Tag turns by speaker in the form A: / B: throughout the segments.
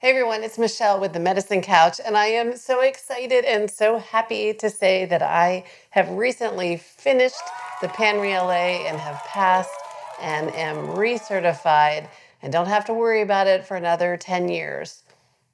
A: Hey everyone, it's Michelle with the Medicine Couch, and I am so excited and so happy to say that I have recently finished the PANRE-LA and have passed and am recertified and don't have to worry about it for another 10 years.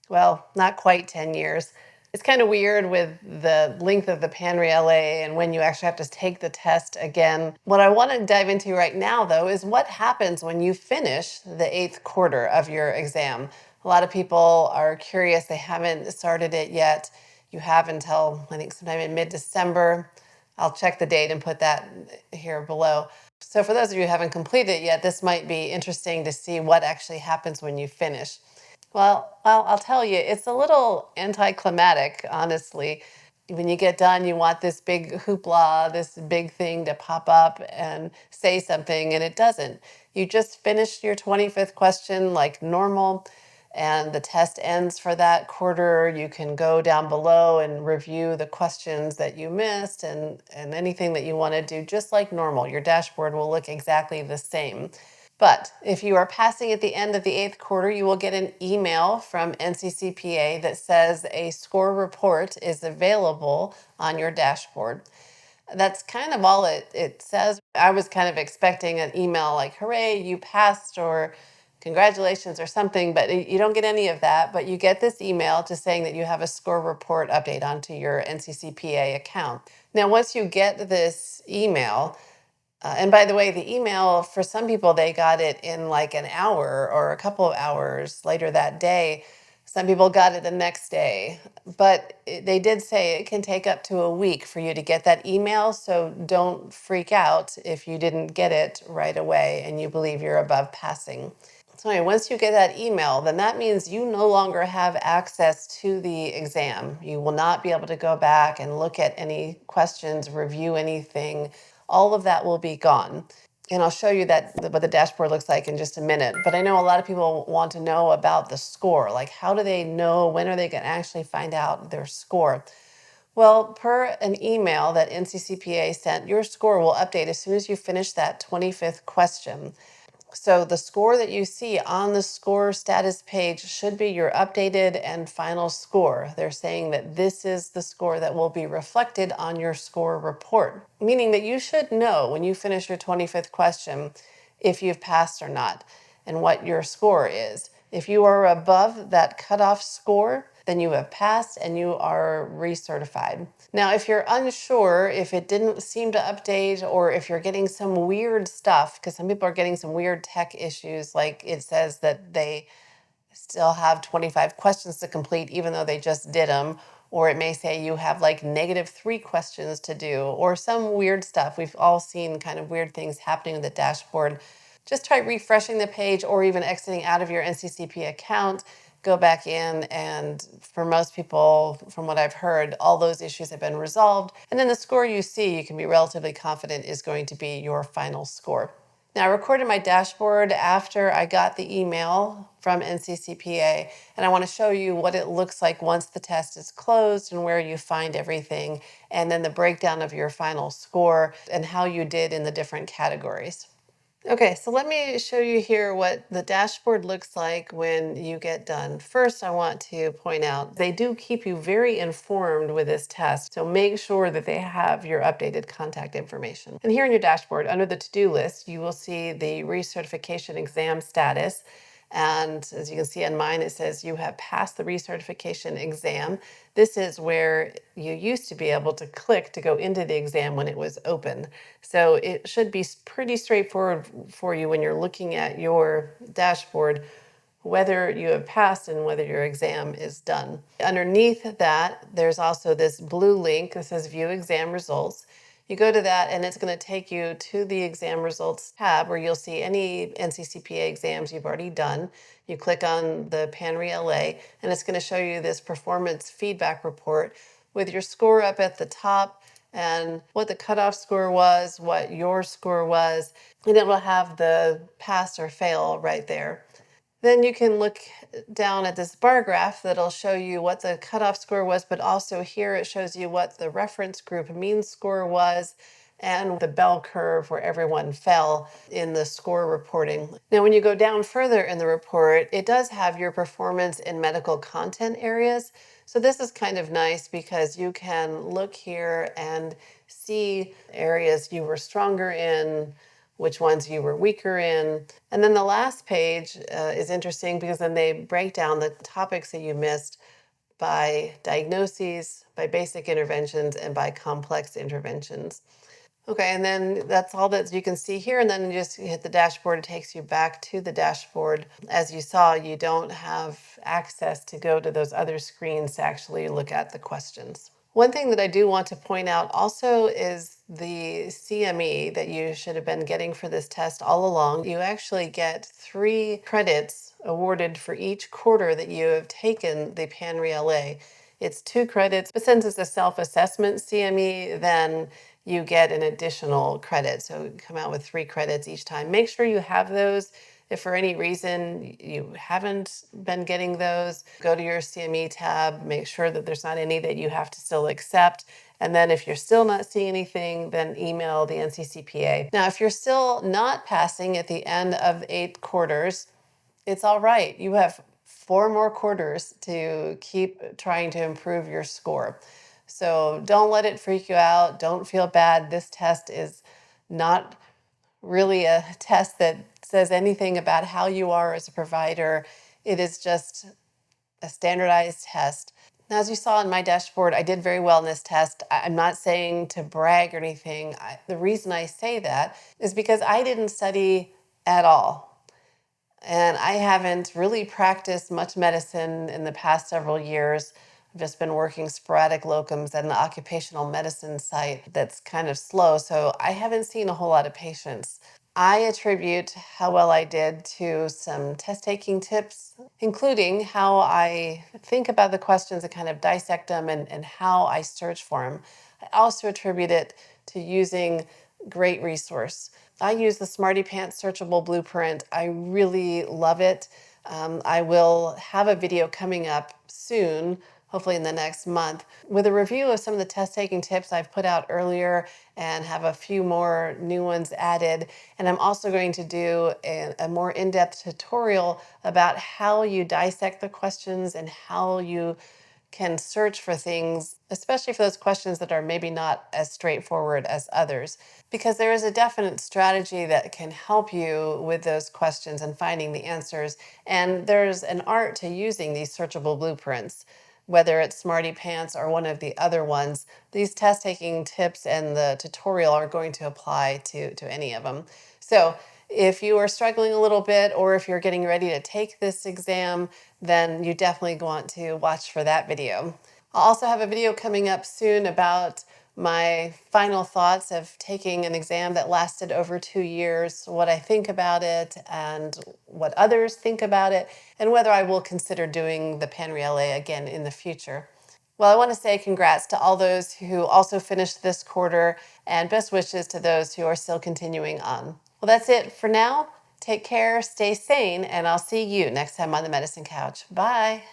A: Well, not quite 10 years. It's kind of weird with the length of the PANRE-LA and when you actually have to take the test again. What I want to dive into right now, though, is what happens when you finish the 8th quarter of your exam. A lot of people are curious. They haven't started it yet. You have until, I think, sometime in mid-December. I'll check the date and put that here below. So for those of you who haven't completed it yet, this might be interesting to see what actually happens when you finish. Well, I'll tell you, it's a little anticlimactic, honestly. When you get done, you want this big hoopla, this big thing to pop up and say something, and it doesn't. You just finished your 25th question like normal, and the test ends for that quarter. You can go down below and review the questions that you missed and anything that you want to do just like normal. Your dashboard will look exactly the same. But if you are passing at the end of the 8th quarter, you will get an email from NCCPA that says a score report is available on your dashboard. That's kind of all it says. I was kind of expecting an email like, hooray, you passed, or congratulations, or something, but you don't get any of that. But you get this email just saying that you have a score report update onto your NCCPA account. Now, once you get this email, and by the way, the email, for some people, they got it in like an hour or a couple of hours later that day. Some people got it the next day. But they did say it can take up to a week for you to get that email. So don't freak out if you didn't get it right away and you believe you're above passing. So anyway, once you get that email, then that means you no longer have access to the exam. You will not be able to go back and look at any questions, review anything. All of that will be gone. And I'll show you what the dashboard looks like in just a minute. But I know a lot of people want to know about the score. Like, how do they know, when are they going to actually find out their score? Well, per an email that NCCPA sent, your score will update as soon as you finish that 25th question. So the score that you see on the score status page should be your updated and final score. They're saying that this is the score that will be reflected on your score report, meaning that you should know when you finish your 25th question if you've passed or not and what your score is. If you are above that cutoff score, then you have passed and you are recertified. Now, if you're unsure, if it didn't seem to update, or if you're getting some weird stuff, because some people are getting some weird tech issues, like it says that they still have 25 questions to complete, even though they just did them, or it may say you have like -3 questions to do, or some weird stuff. We've all seen kind of weird things happening in the dashboard. Just try refreshing the page or even exiting out of your NCCP account, go back in, and for most people, from what I've heard, all those issues have been resolved. And then the score you see, you can be relatively confident is going to be your final score. Now, I recorded my dashboard after I got the email from NCCPA, and I want to show you what it looks like once the test is closed and where you find everything, and then the breakdown of your final score and how you did in the different categories. Okay, so let me show you here what the dashboard looks like when you get done. First, I want to point out they do keep you very informed with this test, so make sure that they have your updated contact information. And here in your dashboard, under the to-do list, you will see the recertification exam status. And as you can see on mine, it says you have passed the recertification exam. This is where you used to be able to click to go into the exam when it was open. So it should be pretty straightforward for you when you're looking at your dashboard, whether you have passed and whether your exam is done. Underneath that, there's also this blue link that says View Exam Results. You go to that and it's going to take you to the exam results tab where you'll see any NCCPA exams you've already done. You click on the PANRE-LA and it's going to show you this performance feedback report with your score up at the top and what the cutoff score was, what your score was, and it will have the pass or fail right there. Then you can look down at this bar graph that'll show you what the cutoff score was, but also here it shows you what the reference group mean score was. and the bell curve where everyone fell in the score reporting. Now, when you go down further in the report, it does have your performance in medical content areas. So this is kind of nice because you can look here and see areas you were stronger in, which ones you were weaker in. And then the last page is interesting because then they break down the topics that you missed by diagnoses, by basic interventions, and by complex interventions. Okay, and then that's all that you can see here. And then you just hit the dashboard, it takes you back to the dashboard. As you saw, you don't have access to go to those other screens to actually look at the questions. One thing that I do want to point out also is the CME that you should have been getting for this test all along. You actually get 3 credits awarded for each quarter that you have taken the PANRE-LA. It's 2 credits, but since it's a self-assessment CME, then you get an additional credit. So you come out with 3 credits each time. Make sure you have those. If for any reason you haven't been getting those, go to your CME tab, make sure that there's not any that you have to still accept. And then if you're still not seeing anything, then email the NCCPA. Now, if you're still not passing at the end of 8 quarters, it's all right. You have 4 more quarters to keep trying to improve your score. So don't let it freak you out. Don't feel bad. This test is not really a test that says anything about how you are as a provider. It is just a standardized test. Now, as you saw in my dashboard, I did very well in this test. I'm not saying to brag or anything. The reason I say that is because I didn't study at all. And I haven't really practiced much medicine in the past several years. I've just been working sporadic locums at an occupational medicine site that's kind of slow, so I haven't seen a whole lot of patients. I attribute how well I did to some test taking tips, including how I think about the questions and kind of dissect them and how I search for them. I also attribute it to using great resource. I use the Smarty Pants searchable blueprint. I really love it. I will have a video coming up soon, hopefully in the next month, with a review of some of the test taking tips I've put out earlier and have a few more new ones added. And I'm also going to do a more in-depth tutorial about how you dissect the questions and how you can search for things, especially for those questions that are maybe not as straightforward as others, because there is a definite strategy that can help you with those questions and finding the answers. And there's an art to using these searchable blueprints, whether it's Smarty Pants or one of the other ones. These test taking tips and the tutorial are going to apply to any of them. So if you are struggling a little bit, or if you're getting ready to take this exam, then you definitely want to watch for that video. I'll also have a video coming up soon about my final thoughts of taking an exam that lasted over 2 years, what I think about it and what others think about it, and whether I will consider doing the PANRE-LA again in the future. Well, I want to say congrats to all those who also finished this quarter, and best wishes to those who are still continuing on. Well, that's it for now. Take care, stay sane, and I'll see you next time on the Medicine Couch. Bye.